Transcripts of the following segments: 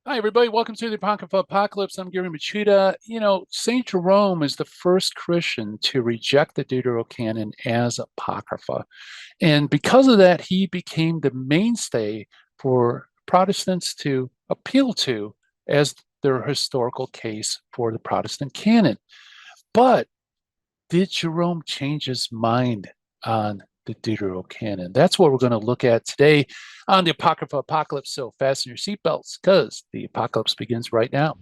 Hi, everybody. Welcome to the Apocrypha Apocalypse. I'm Gary Machida. St. Jerome is the first Christian to reject the Deuterocanon as Apocrypha. And because of that, he became the mainstay for Protestants to appeal to as their historical case for the Protestant canon. But did Jerome change his mind on the Deuterocanon? That's what we're going to look at today on the Apocrypha Apocalypse. So fasten your seatbelts because the apocalypse begins right now.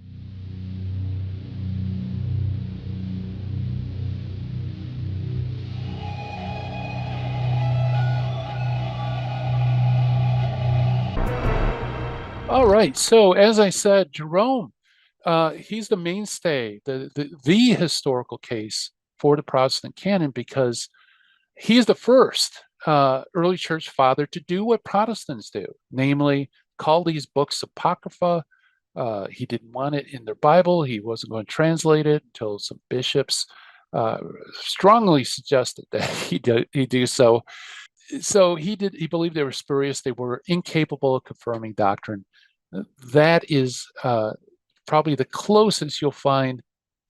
All right. So as I said, Jerome, he's the mainstay, the historical case for the Protestant canon because he's the first early church father to do what Protestants do, namely call these books apocrypha. He didn't want it in their Bible. He wasn't going to translate it until some bishops uh, strongly suggested that he do so. So he did. He believed they were spurious. They were incapable of confirming doctrine. That is probably the closest you'll find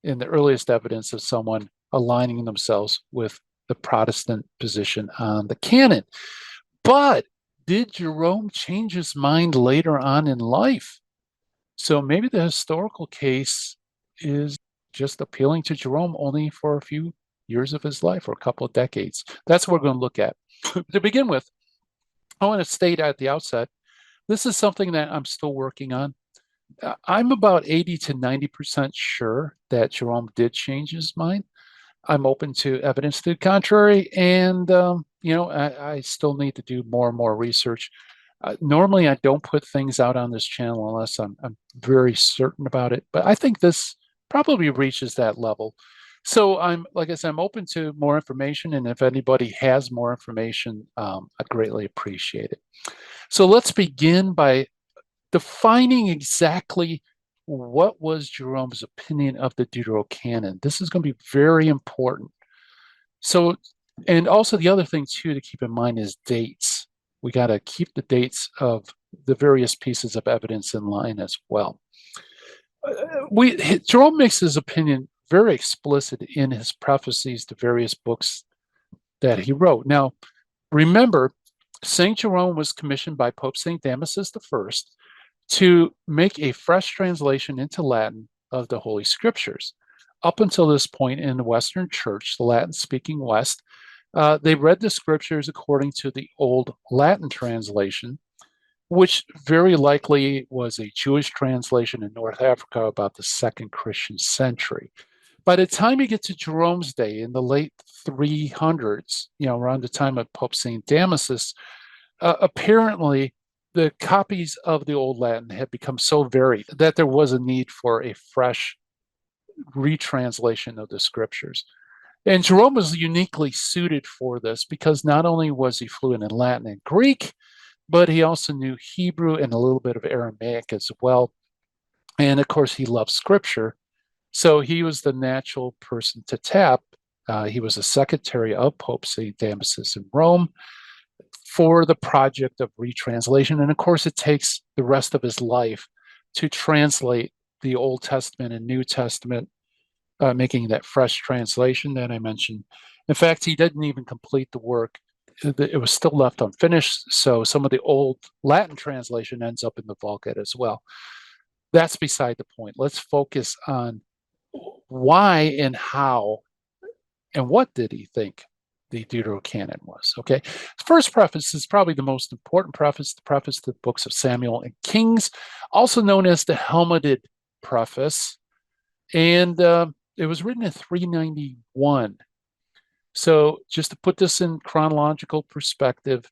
in the earliest evidence of someone aligning themselves with the Protestant position on the canon. But did Jerome change his mind later on in life? So maybe the historical case is just appealing to Jerome only for a few years of his life or a couple of decades. That's what we're going to look at. To begin with, I want to state at the outset this is something that I'm still working on. I'm about 80 to 90% sure that Jerome did change his mind. I'm open to evidence to the contrary, and I still need to do more and more research. Normally, I don't put things out on this channel unless I'm very certain about it, but I think this probably reaches that level. So like I said, I'm open to more information, and if anybody has more information, I'd greatly appreciate it. So let's begin by defining exactly what was Jerome's opinion of the Deuterocanon. This is going to be very important. So, and also the other thing too to keep in mind is dates. We got to keep the dates of the various pieces of evidence in line as well. Jerome makes his opinion very explicit in his prefaces to various books that he wrote. Now, remember, Saint Jerome was commissioned by Pope Saint Damasus I to make a fresh translation into Latin of the Holy Scriptures. Up until this point in the Western Church, the Latin speaking West, they read the Scriptures according to the Old Latin translation, which very likely was a Jewish translation in North Africa about the second Christian century. By the time you get to Jerome's day in the late 300s, around the time of Pope St. Damasus, apparently the copies of the Old Latin had become so varied that there was a need for a fresh retranslation of the scriptures. And Jerome was uniquely suited for this because not only was he fluent in Latin and Greek, but he also knew Hebrew and a little bit of Aramaic as well. And of course, he loved scripture. So he was the natural person to tap. He was a secretary of Pope St. Damasus in Rome for the project of retranslation. And of course, it takes the rest of his life to translate the Old Testament and New Testament, making that fresh translation that I mentioned. In fact, he didn't even complete the work. It was still left unfinished. So some of the old Latin translation ends up in the Vulgate as well. That's beside the point. Let's focus on why and how and what did he think the Deuterocanon was. Okay. The first preface is probably the most important preface, the preface to the books of Samuel and Kings, also known as the Helmeted Preface. And it was written in 391. So, just to put this in chronological perspective,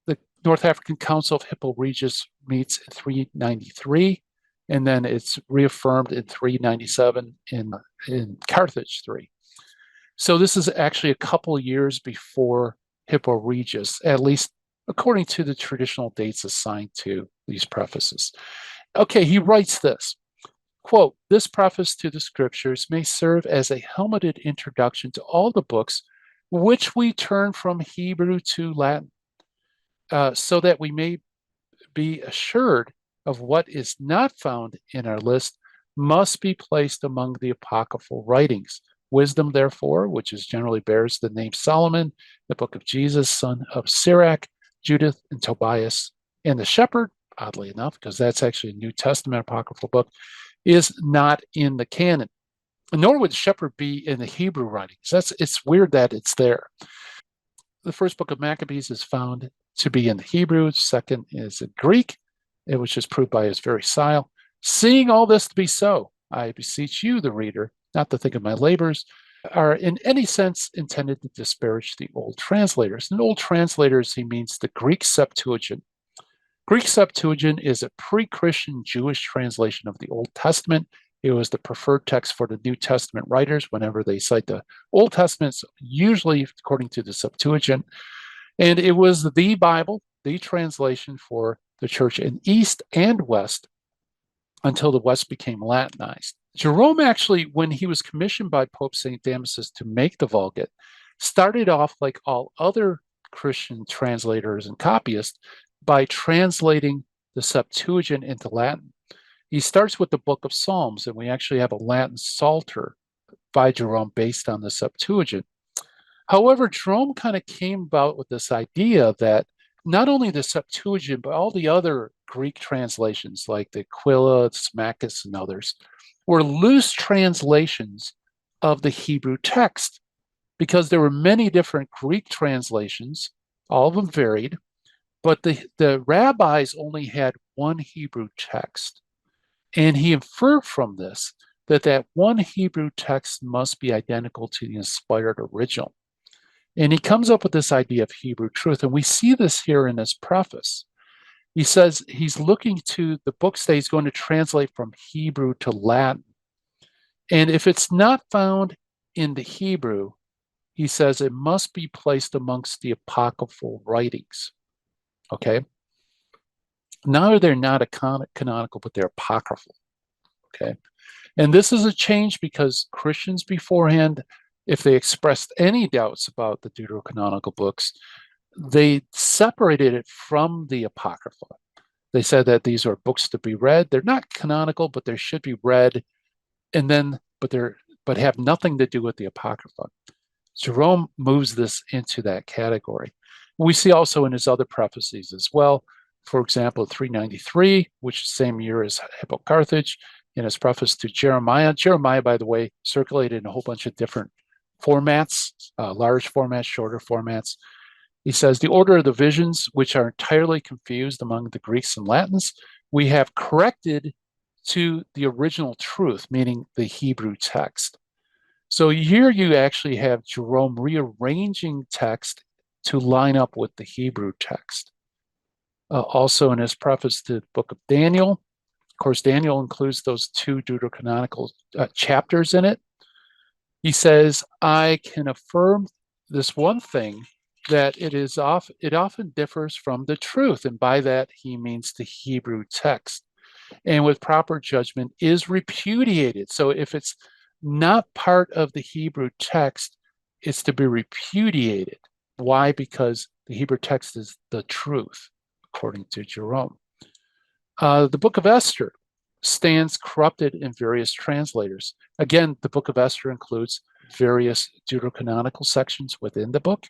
the North African Council of Hippo Regius meets in 393, and then it's reaffirmed in 397 in Carthage 3. So this is actually a couple of years before Hippo Regius, at least according to the traditional dates assigned to these prefaces. Okay, he writes this, quote, "This preface to the scriptures may serve as a helmeted introduction to all the books which we turn from Hebrew to Latin, so that we may be assured of what is not found in our list must be placed among the apocryphal writings. Wisdom, therefore, which is generally bears the name Solomon, the book of Jesus, son of Sirach, Judith, and Tobias, and the shepherd, oddly enough, because that's actually a New Testament apocryphal book, is not in the canon. Nor would the shepherd be in the Hebrew writings. It's weird that it's there. The first book of Maccabees is found to be in the Hebrew. Second is in Greek, which is proved by his very style. Seeing all this to be so, I beseech you, the reader, not to think of my labors, are in any sense intended to disparage the old translators. And old translators, he means the Greek Septuagint. Greek Septuagint is a pre-Christian Jewish translation of the Old Testament. It was the preferred text for the New Testament writers whenever they cite the Old Testament, usually according to the Septuagint. And it was the Bible, the translation for the church in East and West until the West became Latinized. Jerome actually, when he was commissioned by Pope St. Damasus to make the Vulgate, started off like all other Christian translators and copyists by translating the Septuagint into Latin. He starts with the Book of Psalms, and we actually have a Latin Psalter by Jerome based on the Septuagint. However, Jerome kind of came about with this idea that not only the Septuagint, but all the other Greek translations like the Aquila, Symmachus, and others were loose translations of the Hebrew text because there were many different Greek translations, all of them varied, but the rabbis only had one Hebrew text. And he inferred from this that that one Hebrew text must be identical to the inspired original. And he comes up with this idea of Hebrew truth. And we see this here in his preface. He says he's looking to the books that he's going to translate from Hebrew to Latin. And if it's not found in the Hebrew, he says it must be placed amongst the apocryphal writings. Okay? Now they're not canonical, but they're apocryphal. Okay? And this is a change because Christians beforehand, if they expressed any doubts about the Deuterocanonical books, they separated it from the Apocrypha. They said that these are books to be read. They're not canonical, but they should be read, and then but have nothing to do with the Apocrypha. Jerome moves this into that category. We see also in his other prefaces as well. For example, 393, which is the same year as Hippocarthage, in his preface to Jeremiah. Jeremiah, by the way, circulated in a whole bunch of different formats, large formats, shorter formats. He says, the order of the visions, which are entirely confused among the Greeks and Latins, we have corrected to the original truth, meaning the Hebrew text. So here you actually have Jerome rearranging text to line up with the Hebrew text. Also in his preface to the book of Daniel, of course, Daniel includes those two Deuterocanonical chapters in it. He says, I can affirm this one thing, that it often differs from the truth. And by that, he means the Hebrew text. And with proper judgment is repudiated. So if it's not part of the Hebrew text, it's to be repudiated. Why? Because the Hebrew text is the truth, according to Jerome. The book of Esther stands corrupted in various translators. Again, the book of Esther includes various Deuterocanonical sections within the book.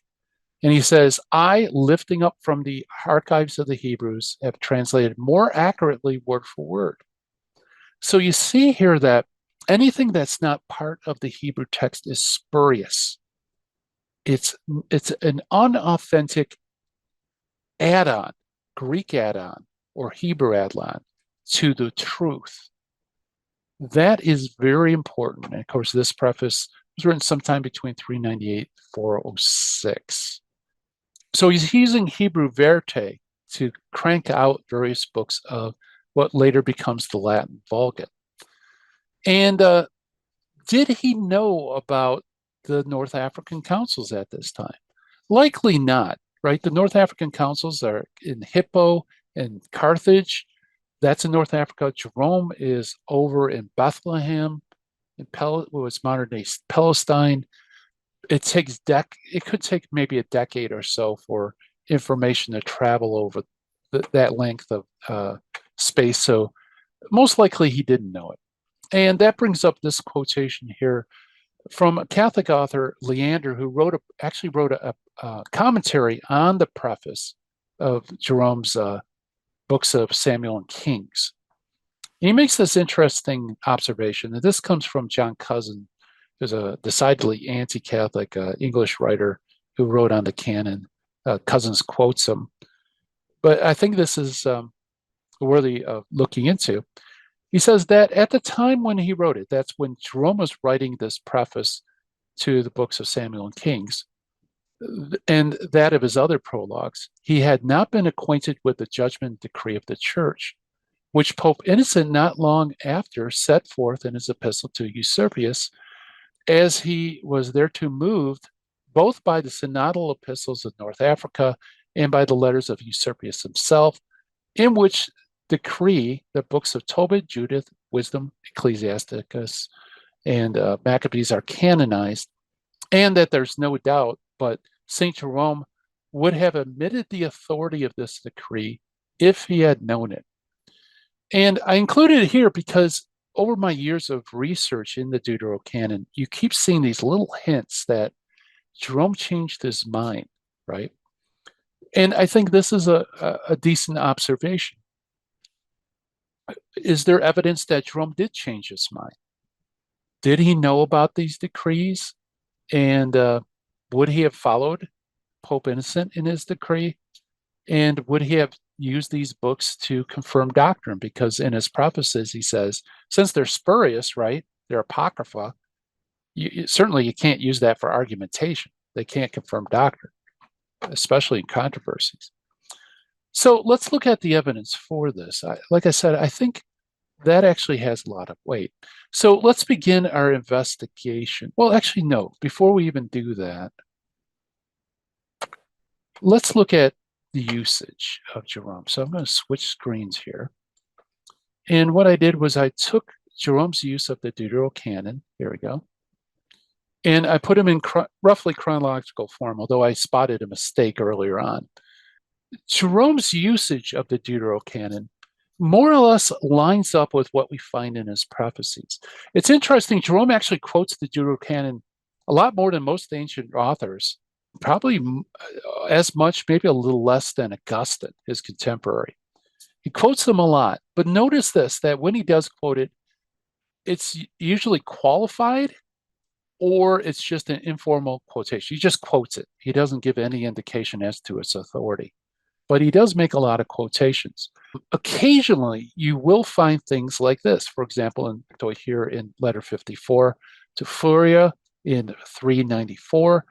And he says, I, lifting up from the archives of the Hebrews, have translated more accurately word for word. So you see here that anything that's not part of the Hebrew text is spurious. It's an unauthentic add-on, Greek add-on, or Hebrew add-on to the truth. That is very important. And of course, this preface was written sometime between 398 and 406. So he's using Hebrew Verte to crank out various books of what later becomes the Latin Vulgate. And did he know about the North African councils at this time? Likely not, right? The North African councils are in Hippo and Carthage. That's in North Africa. Jerome is over in Bethlehem, in what's modern day Palestine. It could take maybe a decade or so for information to travel over that length of space, so most likely he didn't know it. And that brings up this quotation here from a Catholic author, Leander, who actually wrote a commentary on the preface of Jerome's books of Samuel and Kings. He makes this interesting observation, and this comes from John Cousin, who's a decidedly anti-Catholic English writer who wrote on the canon. Cousins quotes him, but I think this is worthy of looking into. He says that at the time when he wrote it, that's when Jerome was writing this preface to the books of Samuel and Kings, and that of his other prologues, he had not been acquainted with the judgment decree of the church, which Pope Innocent not long after set forth in his epistle to Eusebius, as he was thereto moved both by the synodal epistles of North Africa and by the letters of Eusebius himself, in which decree the books of Tobit, Judith, Wisdom, Ecclesiasticus, and Maccabees are canonized, and that there's no doubt but St. Jerome would have admitted the authority of this decree if he had known it. And I included it here because over my years of research in the Deuterocanon, you keep seeing these little hints that Jerome changed his mind, right? And I think this is a decent observation. Is there evidence that Jerome did change his mind? Did he know about these decrees? And would he have followed Pope Innocent in his decree? And would he have used these books to confirm doctrine? Because in his prefaces, he says, since they're spurious, right, they're Apocrypha, certainly you can't use that for argumentation. They can't confirm doctrine, especially in controversies. So let's look at the evidence for this. Like I said, I think that actually has a lot of weight. So let's begin our investigation. Well, actually, no, before we even do that, let's look at the usage of Jerome. So I'm going to switch screens here. And what I did was I took Jerome's use of the Deuterocanon, here we go, and I put them in roughly chronological form, although I spotted a mistake earlier on. Jerome's usage of the Deuterocanon more or less lines up with what we find in his prophecies. It's interesting, Jerome actually quotes the Deuterocanon a lot more than most ancient authors, probably as much, maybe a little less than Augustine, his contemporary. He quotes them a lot, but notice this, that when he does quote it, it's usually qualified or it's just an informal quotation. He just quotes it. He doesn't give any indication as to its authority, but he does make a lot of quotations. Occasionally, you will find things like this. For example, here in letter 54 to Furia in 394,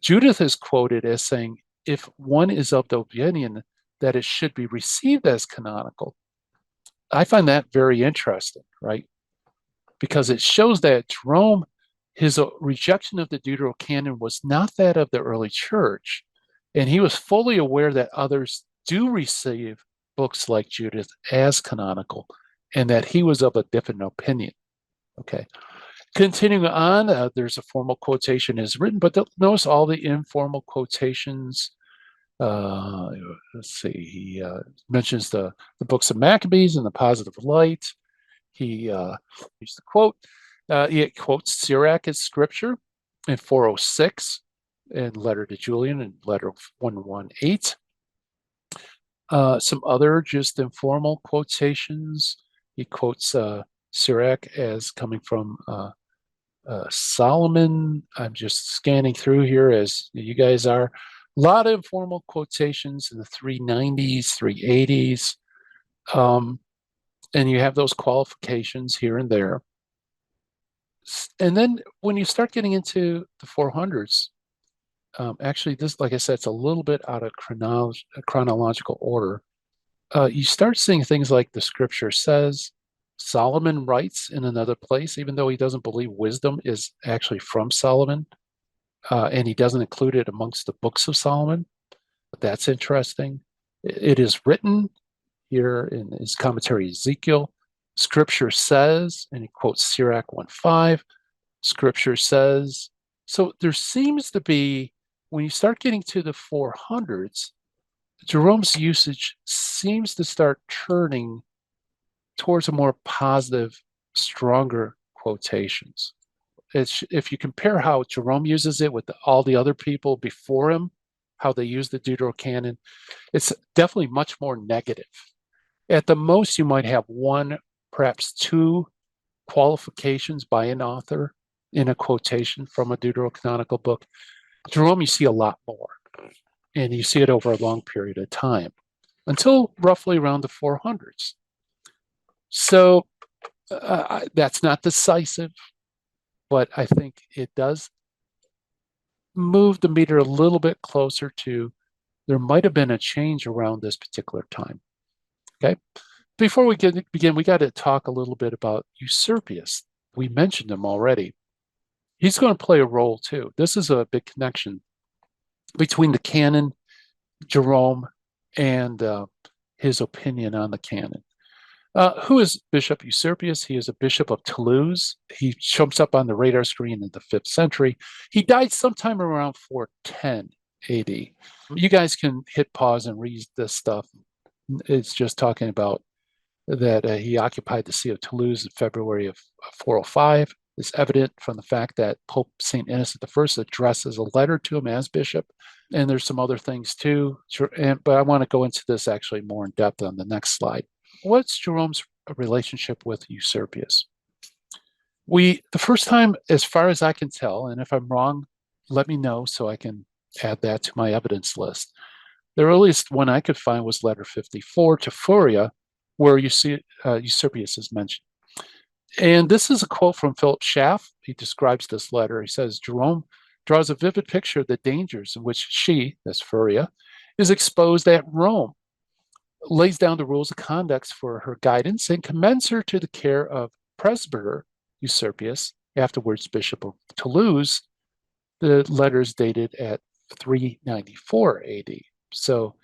Judith is quoted as saying, if one is of the opinion that it should be received as canonical. I find that very interesting, right? Because it shows that Jerome, his rejection of the Deuterocanon was not that of the early church, and he was fully aware that others do receive books like Judith as canonical, and that he was of a different opinion. Okay. Continuing on, there's a formal quotation is written, but notice all the informal quotations. Let's see, he mentions the books of Maccabees and the positive light. He used to quote, he quotes Sirach as scripture in 406, in letter to Julian in letter 118. Some other just informal quotations. He quotes Sirach as coming from Solomon. I'm just scanning through here as you guys are. A lot of informal quotations in the 390s, 380s. And you have those qualifications here and there. And then when you start getting into the 400s, actually, this, like I said, it's a little bit out of chronological order. You start seeing things like the scripture says, Solomon writes in another place, even though he doesn't believe wisdom is actually from Solomon, and he doesn't include it amongst the books of Solomon. But that's interesting. It is written here in his commentary, Ezekiel. Scripture says, and he quotes Sirach 1:5, Scripture says. So there seems to be, when you start getting to the 400s, Jerome's usage seems to start turning towards a more positive, stronger quotations. If you compare how Jerome uses it with all the other people before him, how they use the Deuterocanon, it's definitely much more negative. At the most, you might have one, perhaps two qualifications by an author in a quotation from a deuterocanonical book. Jerome, you see a lot more, and you see it over a long period of time until roughly around the 400s. So that's not decisive, but I think it does move the meter a little bit closer to there might have been a change around this particular time. Okay. Before we begin, we got to talk a little bit about Eusebius. We mentioned him already. He's going to play a role too. This is a big connection between the canon, Jerome, and his opinion on the canon. Who is Bishop Eusebius? He is a bishop of Toulouse. He jumps up on the radar screen in the 5th century. He died sometime around 410 AD. You guys can hit pause and read this stuff. It's just talking about that he occupied the See of Toulouse in February of 405. It's evident from the fact that Pope St. Innocent I addresses a letter to him as bishop. And there's some other things too. But I want to go into this actually more in depth on the next slide. What's Jerome's relationship with Eusebius? The first time, as far as I can tell, and if I'm wrong, let me know so I can add that to my evidence list. The earliest one I could find was letter 54 to Furia, where Eusebius is mentioned. And this is a quote from Philip Schaff. He describes this letter. He says, Jerome draws a vivid picture of the dangers in which she, that's Furia, is exposed at Rome, lays down the rules of conduct for her guidance, and commends her to the care of presbyter Eusebius, afterwards Bishop of Toulouse. The letter is dated at 394 AD. So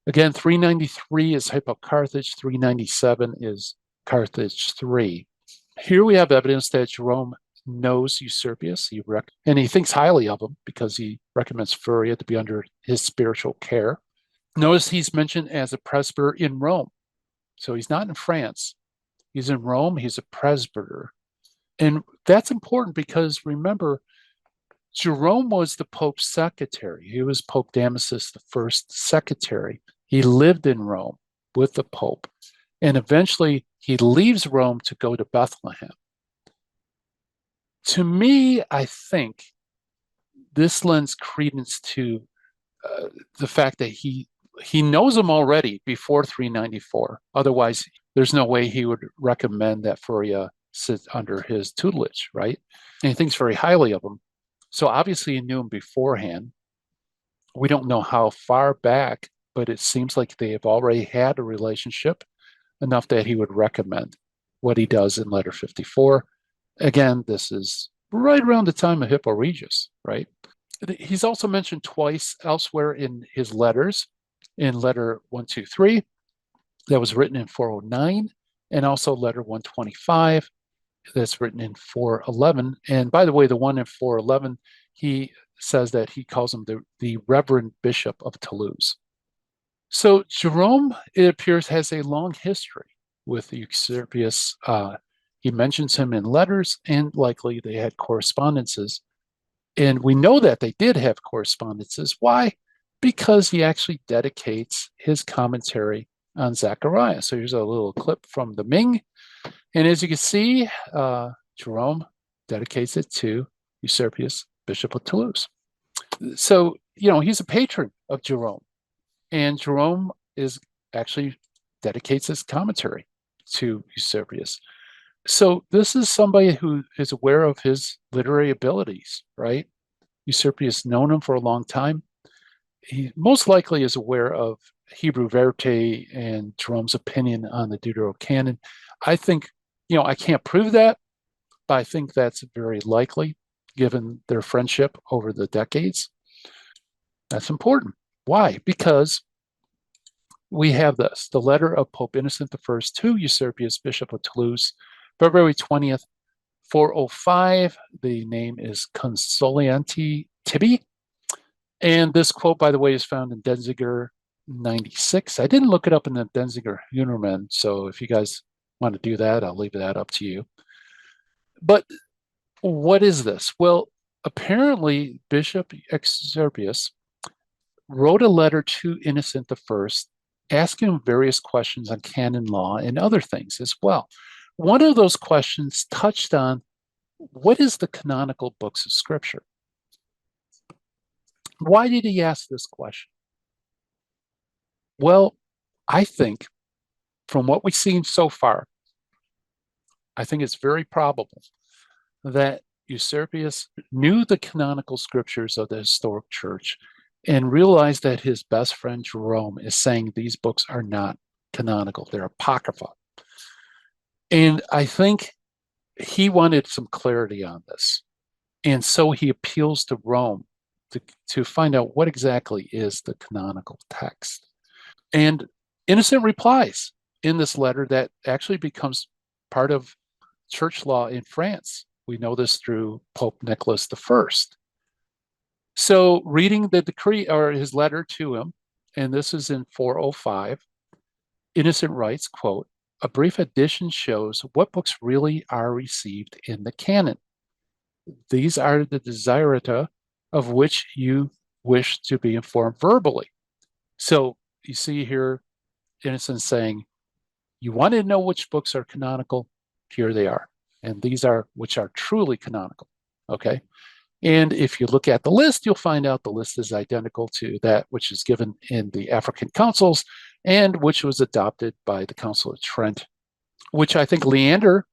again, 393 is Hypocarthage, 397 is Carthage III. Here we have evidence that Jerome knows Eusebius, and he thinks highly of him because he recommends Furia to be under his spiritual care. Notice he's mentioned as a presbyter in Rome. So he's not in France. He's in Rome. He's a presbyter. And that's important because remember, Jerome was the Pope's secretary. He was Pope Damasus I's secretary. He lived in Rome with the Pope. And eventually he leaves Rome to go to Bethlehem. To me, I think this lends credence to the fact that he knows him already before 394. Otherwise, there's no way he would recommend that Furia sit under his tutelage, right? And he thinks very highly of him. So obviously he knew him beforehand. We don't know how far back, but it seems like they have already had a relationship enough that he would recommend what he does in letter 54. Again, this is right around the time of Hippo Regius, right? He's also mentioned twice elsewhere in his letters, in letter 123 that was written in 409, and also letter 125 that's written in 411. And by the way, the one in 411, he says that he calls him the Reverend Bishop of Toulouse. So Jerome, it appears, has a long history with Eusebius. He mentions him in letters, and likely they had correspondences. And we know that they did have correspondences. Why? Because he actually dedicates his commentary on Zechariah. So here's a little clip from the Ming. And as you can see, Jerome dedicates it to Eusebius, Bishop of Toulouse. So, he's a patron of Jerome. And Jerome actually dedicates his commentary to Eusebius. So this is somebody who is aware of his literary abilities, right? Eusebius known him for a long time. He most likely is aware of Hebrew Verite and Jerome's opinion on the Deuterocanon. I think, I can't prove that, but I think that's very likely given their friendship over the decades. That's important. Why? Because we have this, the letter of Pope Innocent I to Eusebius, Bishop of Toulouse, February 20th, 405. The name is Consolianti Tibi. And this quote, by the way, is found in Denziger 96. I didn't look it up in the Denziger Hunerman, so if you guys want to do that, I'll leave that up to you. But what is this? Well, apparently Bishop Eusebius wrote a letter to Innocent I, asking him various questions on canon law and other things as well. One of those questions touched on what is the canonical books of Scripture? Why did he ask this question? Well, I think from what we've seen so far, I think it's very probable that Eusebius knew the canonical scriptures of the historic church and realized that his best friend Jerome is saying these books are not canonical, they're Apocrypha. And I think he wanted some clarity on this. And so he appeals to Rome to find out what exactly is the canonical text. And Innocent replies in this letter that actually becomes part of church law in France. We know this through Pope Nicholas I. So reading the decree or his letter to him, and this is in 405, Innocent writes, quote, "A brief edition shows what books really are received in the canon. These are the desiderata of which you wish to be informed verbally." So you see here, Innocent saying, you want to know which books are canonical? Here they are. And these are which are truly canonical. Okay. And if you look at the list, you'll find out the list is identical to that which is given in the African councils and which was adopted by the Council of Trent, which I think Leander,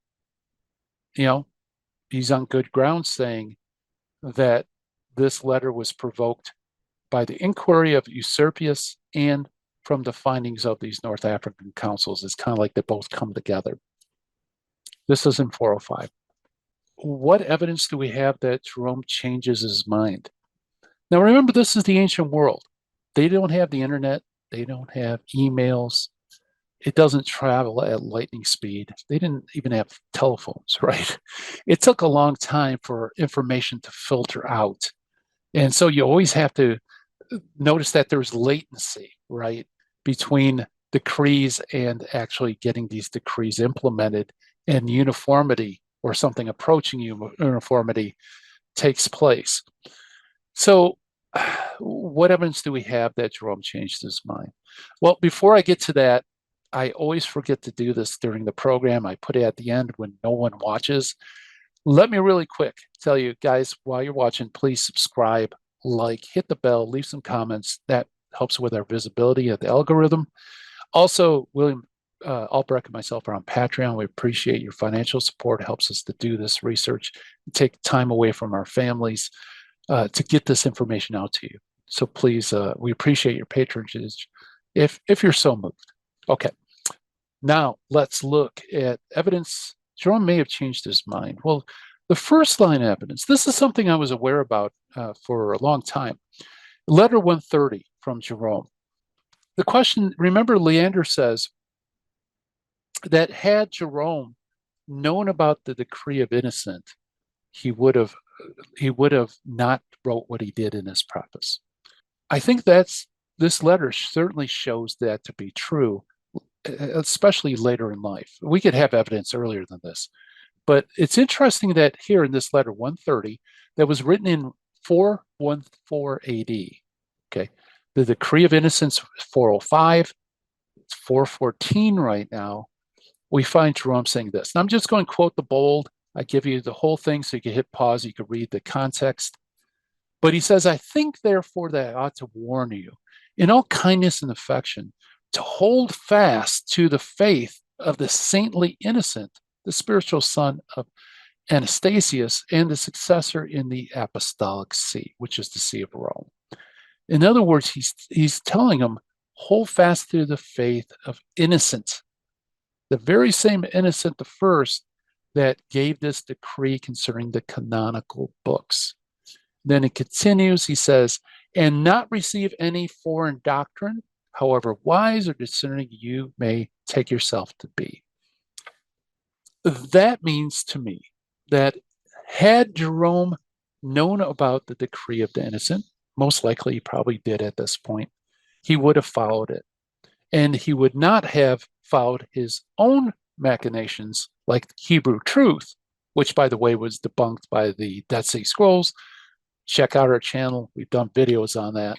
he's on good ground saying that this letter was provoked by the inquiry of Eusebius and from the findings of these North African councils. It's kind of like they both come together. This is in 405. What evidence do we have that Jerome changes his mind? Now, remember, this is the ancient world. They don't have the internet. They don't have emails. It doesn't travel at lightning speed. They didn't even have telephones, right? It took a long time for information to filter out. And so you always have to notice that there's latency, right, between decrees and actually getting these decrees implemented, and uniformity or something approaching uniformity takes place. So what evidence do we have that Jerome changed his mind? Well, before I get to that, I always forget to do this during the program. I put it at the end when no one watches. Let me really quick tell you guys, while you're watching, please subscribe, like, hit the bell, leave some comments. That helps with our visibility of the algorithm. Also, William Albrecht and myself are on Patreon. We appreciate your financial support. It helps us to do this research, take time away from our families to get this information out to you. So please, we appreciate your patronage if you're so moved. Okay, now let's look at evidence. Jerome may have changed his mind. Well, the first line of evidence, this is something I was aware about for a long time. Letter 130 from Jerome. The question, remember, Leander says that had Jerome known about the decree of Innocent, he would have not wrote what he did in his preface. I think this letter certainly shows that to be true, especially later in life. We could have evidence earlier than this, but it's interesting that here in this letter 130 that was written in 414 AD, okay, the decree of Innocence 405, it's 414 right now. We find Jerome saying this. Now I'm just going to quote the bold. I give you the whole thing so you can hit pause, you can read the context. But he says, "I think, therefore, that I ought to warn you, in all kindness and affection, to hold fast to the faith of the saintly Innocent, the spiritual son of Anastasius, and the successor in the apostolic see," which is the see of Rome. In other words, he's telling them, hold fast to the faith of Innocent, the very same Innocent the First that gave this decree concerning the canonical books. Then it continues, he says, "and not receive any foreign doctrine, however wise or discerning you may take yourself to be." That means to me that had Jerome known about the decree of the Innocent, most likely he probably did at this point, he would have followed it. And he would not have followed his own machinations like Hebrew truth, which, by the way, was debunked by the Dead Sea Scrolls. Check out our channel. We've done videos on that.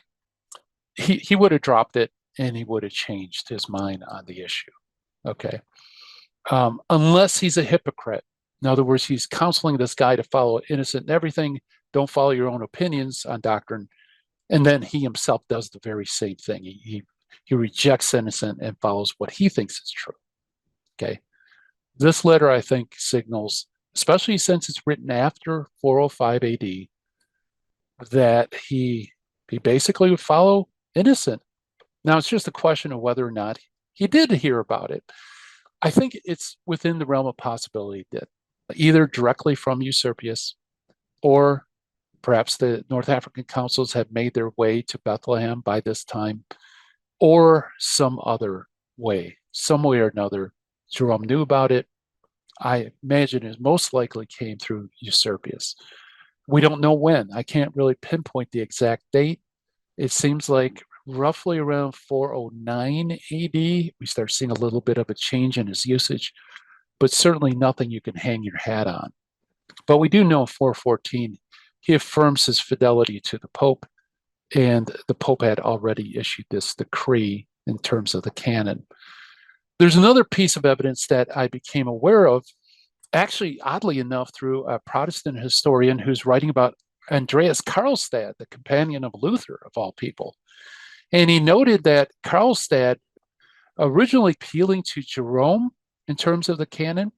He would have dropped it and he would have changed his mind on the issue. Okay. Unless he's a hypocrite. In other words, he's counseling this guy to follow innocent and everything. Don't follow your own opinions on doctrine. And then he himself does the very same thing. He rejects innocent and follows what he thinks is true. Okay. This letter, I think, signals, especially since it's written after 405 AD, that he basically would follow innocent. Now, it's just a question of whether or not he did hear about it. I think it's within the realm of possibility he did, either directly from Eusebius or perhaps the North African councils had made their way to Bethlehem by this time, or some other way, some way or another. Jerome knew about it. I imagine it most likely came through Eusebius. We don't know when. I can't really pinpoint the exact date. It seems like roughly around 409 AD, we start seeing a little bit of a change in his usage, but certainly nothing you can hang your hat on. But we do know in 414, he affirms his fidelity to the Pope, and the Pope had already issued this decree in terms of the canon. There's another piece of evidence that I became aware of, actually, oddly enough, through a Protestant historian who's writing about Andreas Karlstadt, the companion of Luther, of all people. And he noted that Karlstadt, originally appealing to Jerome in terms of the canon,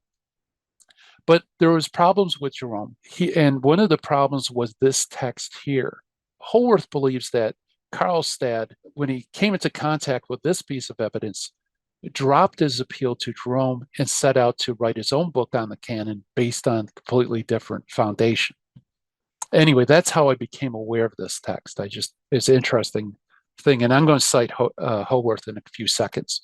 but there was problems with Jerome. And one of the problems was this text here. Holworth believes that Karlstadt, when he came into contact with this piece of evidence, dropped his appeal to Jerome and set out to write his own book on the canon based on a completely different foundation. Anyway, that's how I became aware of this text. It's an interesting thing, and I'm going to cite Holworth in a few seconds.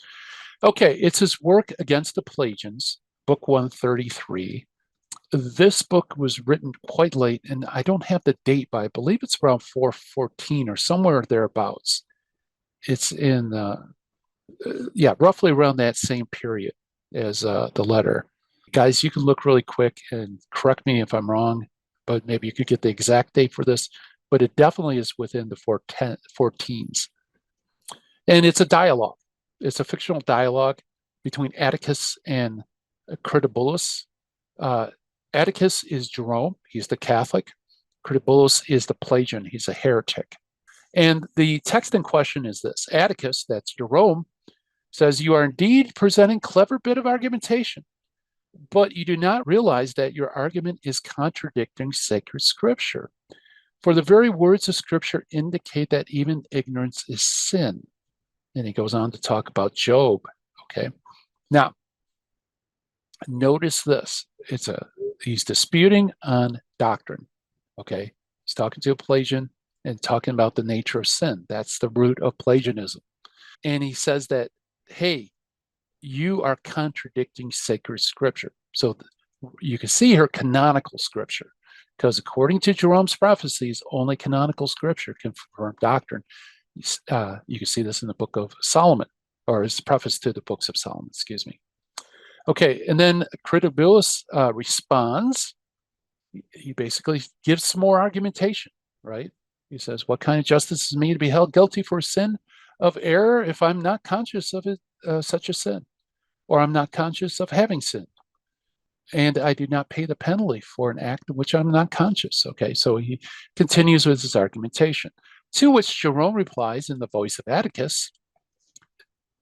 Okay, it's his work against the Pelagians, book 133. This book was written quite late, and I don't have the date, but I believe it's around 414 or somewhere thereabouts. It's in, roughly around that same period as the letter. Guys, you can look really quick and correct me if I'm wrong, but maybe you could get the exact date for this, but it definitely is within the 14s. And it's a dialogue. It's a fictional dialogue between Atticus and Critobulus. Atticus is Jerome. He's the Catholic. Critobulus is the Pelagian. He's a heretic. And the text in question is this. Atticus, that's Jerome, says, "You are indeed presenting clever bit of argumentation, but you do not realize that your argument is contradicting sacred scripture. For the very words of scripture indicate that even ignorance is sin." And he goes on to talk about Job. Okay. Now, notice this. He's disputing on doctrine. Okay. He's talking to a Pelagian and talking about the nature of sin. That's the root of Pelagianism. And he says that, hey, you are contradicting sacred scripture. So you can see here canonical scripture, because according to Jerome's prophecies, only canonical scripture can confirm doctrine. You can see this in the book of Solomon, or his preface to the books of Solomon, excuse me. Okay, and then Critobulus responds. He basically gives some more argumentation, right? He says, "What kind of justice is me to be held guilty for sin of error if I'm not conscious of it, such a sin, or I'm not conscious of having sinned, and I do not pay the penalty for an act of which I'm not conscious." Okay, so he continues with his argumentation, to which Jerome replies in the voice of Atticus,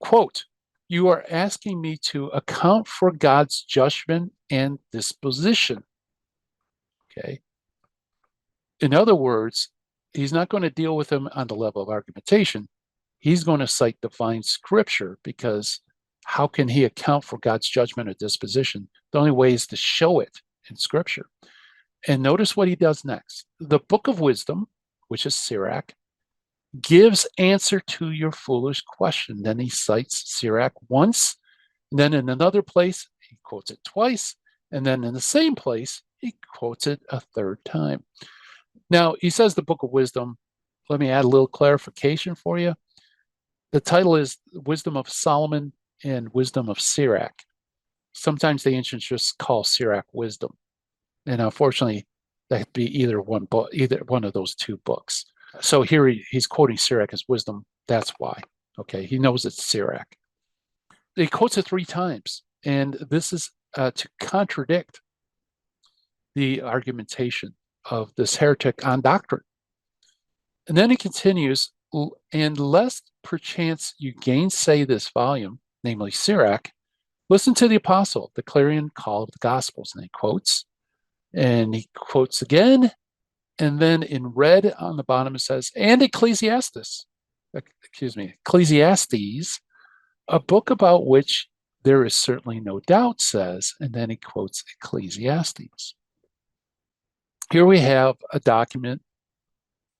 quote, "You are asking me to account for God's judgment and disposition." Okay. In other words, he's not going to deal with him on the level of argumentation. He's going to cite divine scripture, because how can he account for God's judgment or disposition? The only way is to show it in scripture. And notice what he does next. The book of wisdom, which is Sirach, gives answer to your foolish question. Then he cites Sirach once, and then in another place, he quotes it twice, and then in the same place, he quotes it a third time. Now, he says the book of wisdom. Let me add a little clarification for you. The title is Wisdom of Solomon and Wisdom of Sirach. Sometimes the ancients just call Sirach wisdom. And unfortunately, that'd be either one book, either one of those two books. So here he's quoting Sirach as wisdom. That's why. Okay, he knows it's Sirach. He quotes it 3 times, and this is to contradict the argumentation of this heretic on doctrine. And then he continues, and lest perchance you gainsay this volume, namely Sirach, listen to the apostle, the clarion call of the Gospels. And he quotes again, and then in red on the bottom it says, and Ecclesiastes, a book about which there is certainly no doubt, says, and then he quotes Ecclesiastes. Here we have a document,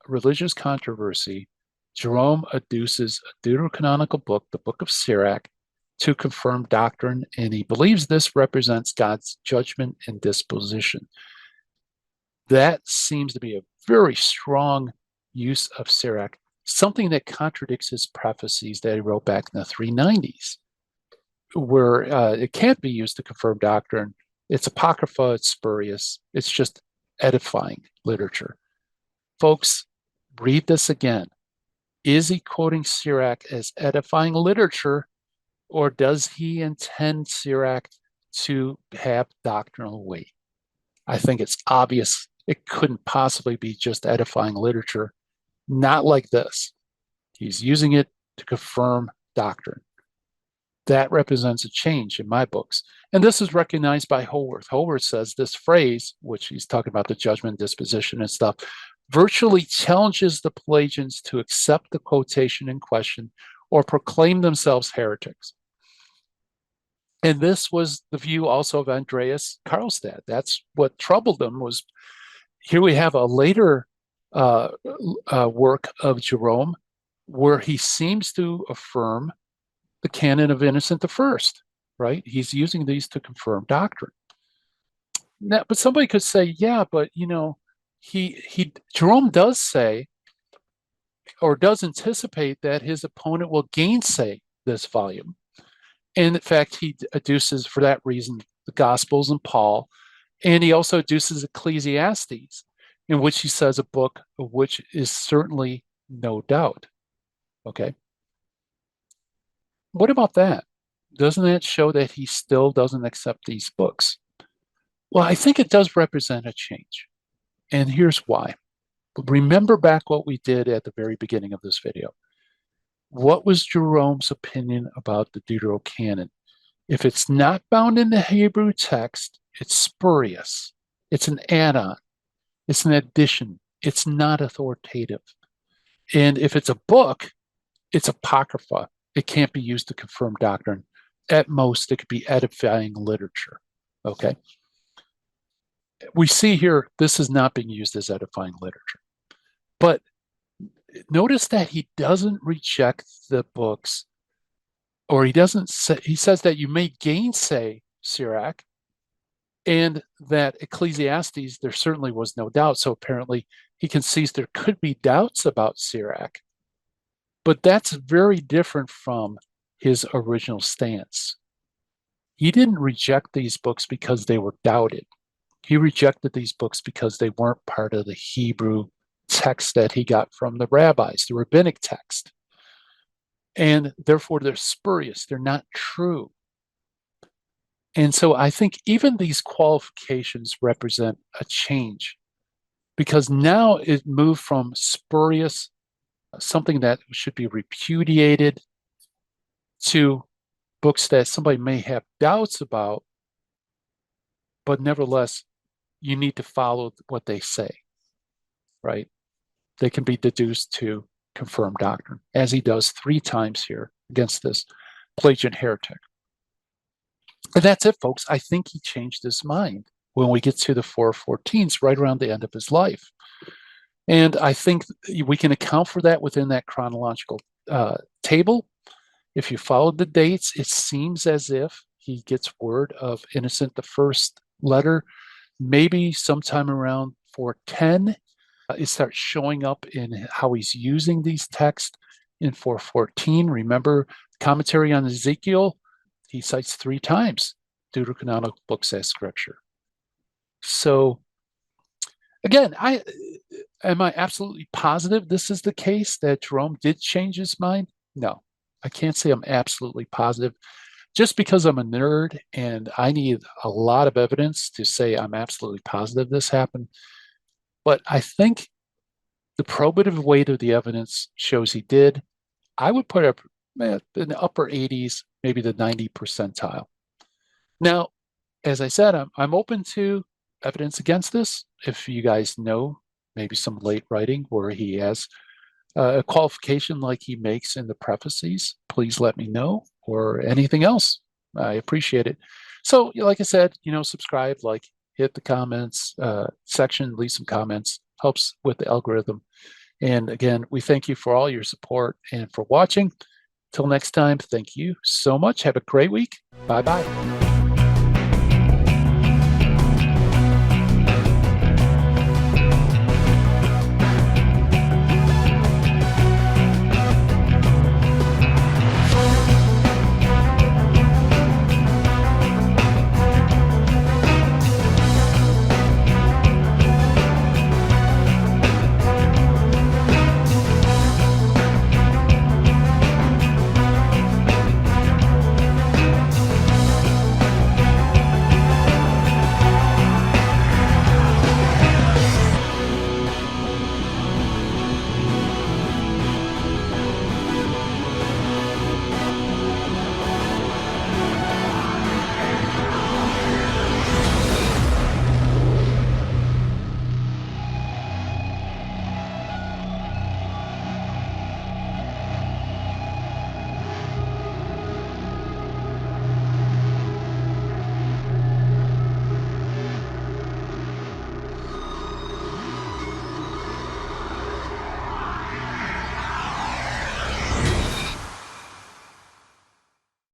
a religious controversy. Jerome adduces a deuterocanonical book, the book of Sirach, to confirm doctrine, and he believes this represents God's judgment and disposition. That seems to be a very strong use of Sirach, something that contradicts his prophecies that he wrote back in the 390s, where it can't be used to confirm doctrine. It's Apocrypha, it's spurious, it's just edifying literature. Folks, read this again. Is he quoting Sirach as edifying literature, or does he intend Sirach to have doctrinal weight? I think it's obvious it couldn't possibly be just edifying literature. Not like this. He's using it to confirm doctrine. That represents a change in my books. And this is recognized by Holworth. Holworth says this phrase, which he's talking about the judgment, disposition, and stuff, virtually challenges the Pelagians to accept the quotation in question or proclaim themselves heretics. And this was the view also of Andreas Karlstadt. That's what troubled him. Was here we have a later work of Jerome where he seems to affirm the canon of Innocent I, right? He's using these to confirm doctrine. Now, but somebody could say, yeah, but Jerome does say, or does anticipate, that his opponent will gainsay this volume. And in fact, he adduces for that reason the Gospels and Paul, and he also adduces Ecclesiastes, in which he says a book of which is certainly no doubt. Okay. What about that? Doesn't that show that he still doesn't accept these books? Well, I think it does represent a change. And here's why. Remember back what we did at the very beginning of this video. What was Jerome's opinion about the Deuterocanon? If it's not bound in the Hebrew text, it's spurious. It's an add-on. It's an addition. It's not authoritative. And if it's a book, it's Apocrypha. It can't be used to confirm doctrine. At most, it could be edifying literature. Okay. We see here, this is not being used as edifying literature. But notice that he doesn't reject the books, or he says that you may gainsay Sirach, and that Ecclesiastes, there certainly was no doubt. So apparently he concedes there could be doubts about Sirach. But that's very different from his original stance. He didn't reject these books because they were doubted. He rejected these books because they weren't part of the Hebrew text that he got from the rabbis, the rabbinic text. And therefore they're spurious, they're not true. And so I think even these qualifications represent a change, because now it moved from spurious, something that should be repudiated, to books that somebody may have doubts about, but nevertheless, you need to follow what they say, right? They can be deduced to confirm doctrine, as he does 3 times here against this Pelagian heretic. And that's it, folks. I think he changed his mind when we get to the 414s, right around the end of his life. And I think we can account for that within that chronological table. If you followed the dates, it seems as if he gets word of Innocent I letter, maybe sometime around 410. It starts showing up in how he's using these texts in 414. Remember, commentary on Ezekiel, he cites 3 times deuterocanonical books as scripture. So again, am I absolutely positive this is the case, that Jerome did change his mind? No, I can't say I'm absolutely positive. Just because I'm a nerd and I need a lot of evidence to say I'm absolutely positive this happened. But I think the probative weight of the evidence shows he did. I would put up in the upper 80s, maybe the 90 percentile. Now, as I said, I'm open to evidence against this. If you guys know maybe some late writing where he has a qualification like he makes in the prefaces, please let me know, or anything else. I appreciate it. So, like I said, subscribe, like, hit the comments section, leave some comments, helps with the algorithm. And again, we thank you for all your support and for watching. Till next time, thank you so much. Have a great week. Bye-bye.